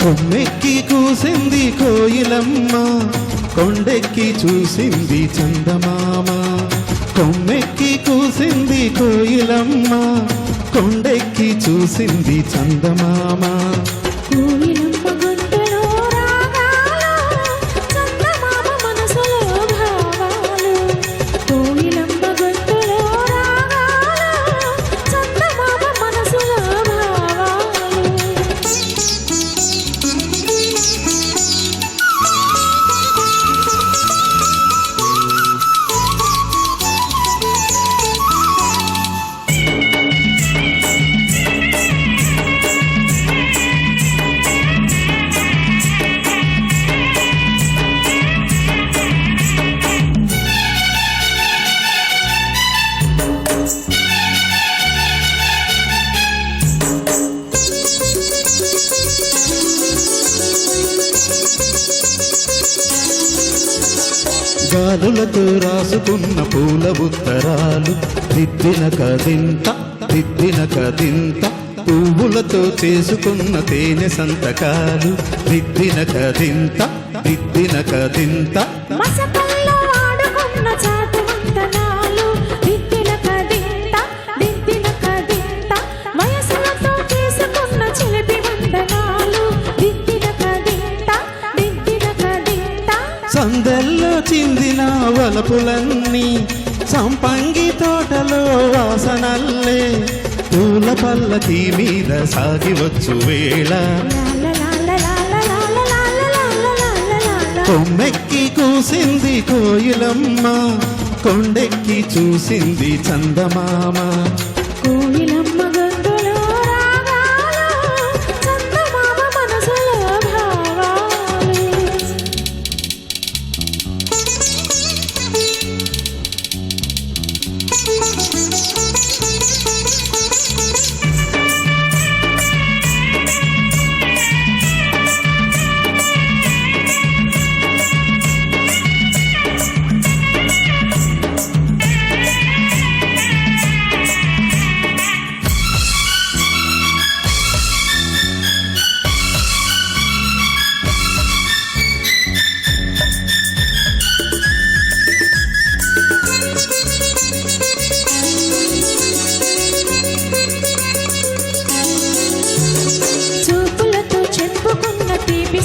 కొమ్మెక్కి కూసింది కోయిలమ్మ, కొండెక్కి చూసింది చందమామ. కొమ్మెక్కి కూసింది కోయిలమ్మ, కొండెక్కి చూసింది చందమామ. గాలులతో రాసుకున్న పూల ఉత్తరాలు, దిద్దిన కదింత దిద్దిన కదింత. పువ్వులతో చేసుకున్న తేనె సంతకాలు, దిద్దిన కదింత దిద్దిన కదింత. సందెల్లో చిందిన వలపులన్నీ, సంపంగి తోటలో వాసనల్లే. పూల పల్లకి మీద సాగివచ్చు వేళ, కొమ్మెక్కి కూసింది కోయిలమ్మ, కొండెక్కి చూసింది చందమామ.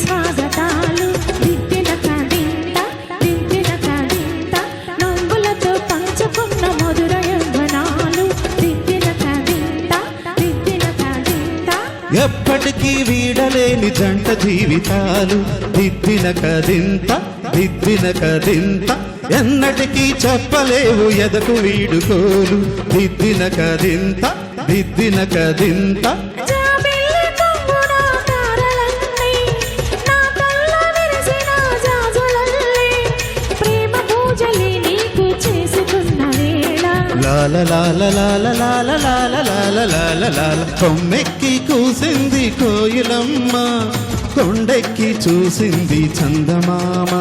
స్వాగతాలు దిద్దిన కదింత దిద్దిన కదింత, నవ్వులతో పంచుకున్న మధుర యవ్వనాలు, దిద్దిన కదింత దిద్దిన కదింత. ఎప్పటికీ వీడలేని జంట జీవితాలు, దిద్దిన కదింత దిద్దిన కదింత. ఎన్నటికీ చెప్పలేవు ఎదకు వీడుకోలు, దిద్దిన కదింత దిద్దిన కదింత. కొమ్మెక్కి కూసింది కోయిలమ్మ, కొండెక్కి చూసింది చందమామ.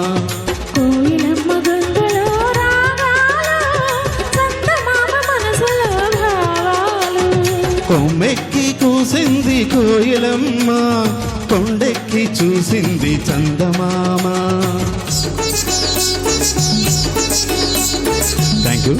కోయిలమ్మ గొంతులో రాగాలు, చందమామ మనసులో భావాలు. కొమ్మెక్కి కూసింది కోయిలమ్మ, కొండెక్కి చూసింది చందమామ. Thank you.